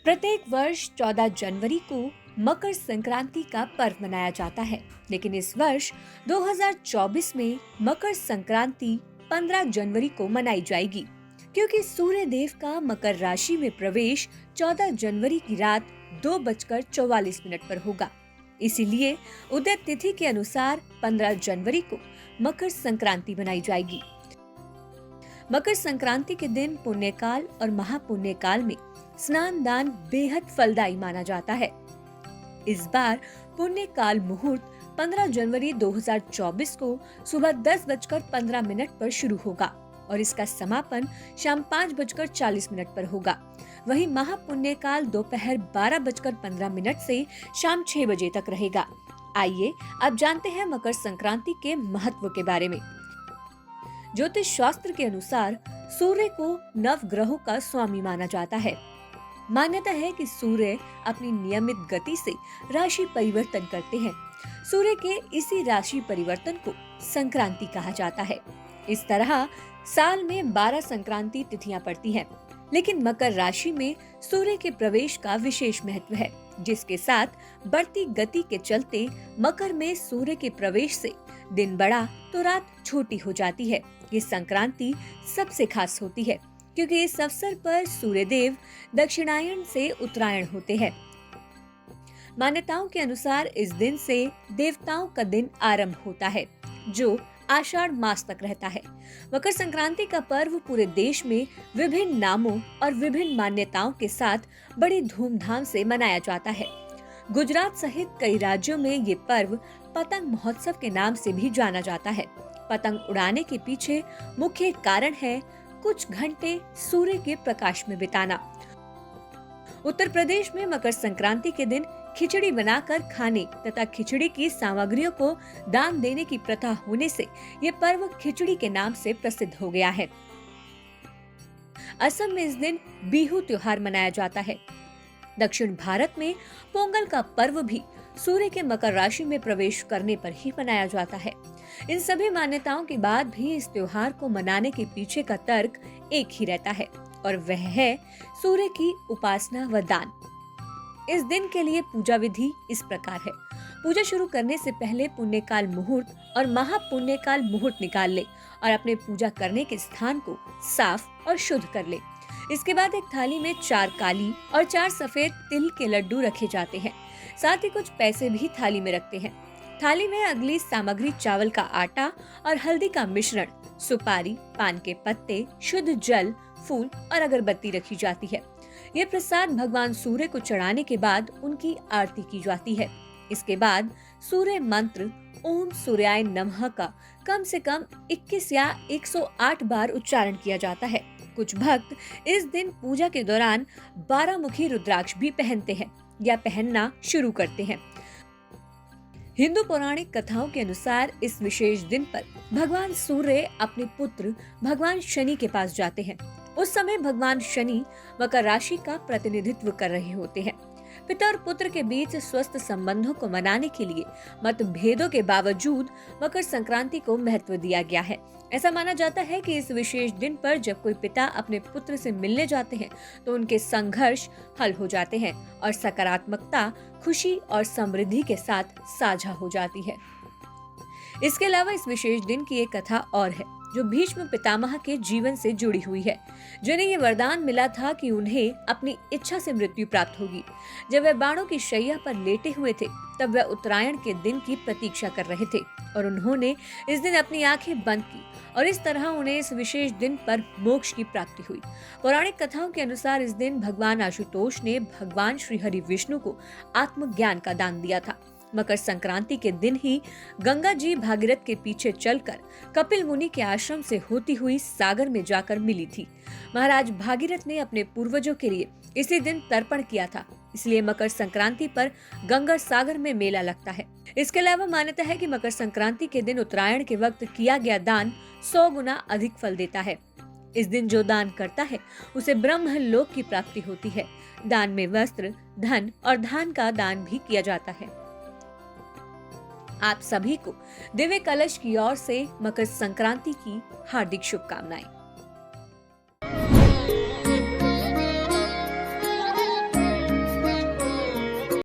प्रत्येक वर्ष 14 जनवरी को मकर संक्रांति का पर्व मनाया जाता है, लेकिन इस वर्ष 2024 में मकर संक्रांति 15 जनवरी को मनाई जाएगी, क्योंकि सूर्य देव का मकर राशि में प्रवेश 14 जनवरी की रात 2:44 पर होगा। इसीलिए उदय तिथि के अनुसार 15 जनवरी को मकर संक्रांति मनाई जाएगी। मकर संक्रांति के दिन पुण्यकाल और महापुण्यकाल में स्नान दान बेहद फलदायी माना जाता है। इस बार पुण्यकाल मुहूर्त 15 जनवरी 2024 को सुबह 10:15 पर शुरू होगा और इसका समापन शाम 5:40 पर होगा। वहीं महापुण्यकाल दोपहर 12:15 से शाम 6 बजे तक रहेगा। आइए अब जानते हैं मकर संक्रांति के महत्व के बारे में। ज्योतिष शास्त्र के अनुसार सूर्य को नवग्रहों का स्वामी माना जाता है। मान्यता है कि सूर्य अपनी नियमित गति से राशि परिवर्तन करते हैं। सूर्य के इसी राशि परिवर्तन को संक्रांति कहा जाता है। इस तरह साल में 12 संक्रांति तिथियां पड़ती हैं, लेकिन मकर राशि में सूर्य के प्रवेश का विशेष महत्व है, जिसके साथ बढ़ती गति के चलते मकर में सूर्य के प्रवेश से दिन बड़ा तो रात छोटी हो जाती है। ये संक्रांति सबसे खास होती है, क्योंकि इस अवसर पर सूर्य देव दक्षिणायन से उत्तरायण होते हैं। मान्यताओं के अनुसार इस दिन से देवताओं का दिन आरंभ होता है, जो आषाढ़ मास तक रहता है। मकर संक्रांति का पर्व पूरे देश में विभिन्न नामों और विभिन्न मान्यताओं के साथ बड़ी धूमधाम से मनाया जाता है। गुजरात सहित कई राज्यों में ये पर्व पतंग महोत्सव के नाम से भी जाना जाता है। पतंग उड़ाने के पीछे मुख्य कारण है कुछ घंटे सूर्य के प्रकाश में बिताना। उत्तर प्रदेश में मकर संक्रांति के दिन खिचड़ी बनाकर खाने तथा खिचड़ी की सामग्रियों को दान देने की प्रथा होने से ये पर्व खिचड़ी के नाम से प्रसिद्ध हो गया है। असम में इस दिन बिहू त्योहार मनाया जाता है। दक्षिण भारत में पोंगल का पर्व भी सूर्य के मकर राशि में प्रवेश करने पर ही मनाया जाता है। इन सभी मान्यताओं के बाद भी इस त्योहार को मनाने के पीछे का तर्क एक ही रहता है, और वह है सूर्य की उपासना व दान। इस दिन के लिए पूजा विधि इस प्रकार है। पूजा शुरू करने से पहले पुण्यकाल मुहूर्त और महापुण्यकाल मुहूर्त निकाल ले और अपने पूजा करने के स्थान को साफ और शुद्ध कर ले। इसके बाद एक थाली में 4 काली और 4 सफेद तिल के लड्डू रखे जाते हैं। साथ ही कुछ पैसे भी थाली में रखते हैं। थाली में अगली सामग्री चावल का आटा और हल्दी का मिश्रण, सुपारी, पान के पत्ते, शुद्ध जल, फूल और अगरबत्ती रखी जाती है। ये प्रसाद भगवान सूर्य को चढ़ाने के बाद उनकी आरती की जाती है। इसके बाद सूर्य मंत्र ओम सूर्याय नमः का कम से कम 21 या 108 बार उच्चारण किया जाता है। कुछ भक्त इस दिन पूजा के दौरान 12 मुखी रुद्राक्ष भी पहनते हैं या पहनना शुरू करते हैं। हिंदू पौराणिक कथाओं के अनुसार इस विशेष दिन पर भगवान सूर्य अपने पुत्र भगवान शनि के पास जाते हैं। उस समय भगवान शनि मकर राशि का प्रतिनिधित्व कर रहे होते हैं। पिता और पुत्र के बीच स्वस्थ संबंधों को मनाने के लिए मतभेदों के बावजूद मकर संक्रांति को महत्व दिया गया है। ऐसा माना जाता है कि इस विशेष दिन पर जब कोई पिता अपने पुत्र से मिलने जाते हैं तो उनके संघर्ष हल हो जाते हैं और सकारात्मकता, खुशी और समृद्धि के साथ साझा हो जाती है। इसके अलावा इस विशेष दिन की एक कथा और है, जो भीष्म पितामह के जीवन से जुड़ी हुई है, जिन्हें ये वरदान मिला था कि उन्हें अपनी इच्छा से मृत्यु प्राप्त होगी। जब वह बाणों की शैया पर लेटे हुए थे, तब वह उत्तरायण के दिन की प्रतीक्षा कर रहे थे और उन्होंने इस दिन अपनी आंखें बंद की और इस तरह उन्हें इस विशेष दिन पर मोक्ष की प्राप्ति हुई। पौराणिक कथाओं के अनुसार इस दिन भगवान आशुतोष ने भगवान श्री हरि विष्णु को आत्मज्ञान का दान दिया था। मकर संक्रांति के दिन ही गंगा जी भागीरथ के पीछे चलकर कपिल मुनि के आश्रम से होती हुई सागर में जाकर मिली थी। महाराज भागीरथ ने अपने पूर्वजों के लिए इसी दिन तर्पण किया था, इसलिए मकर संक्रांति पर गंगा सागर में मेला लगता है। इसके अलावा मान्यता है कि मकर संक्रांति के दिन उत्तरायण के वक्त किया गया दान 100 गुना अधिक फल देता है। इस दिन जो दान करता है उसे ब्रह्म लोक की प्राप्ति होती है। दान में वस्त्र, धन और धान का दान भी किया जाता है। आप सभी को दिव्य कलश की ओर से मकर संक्रांति की हार्दिक शुभकामनाएं।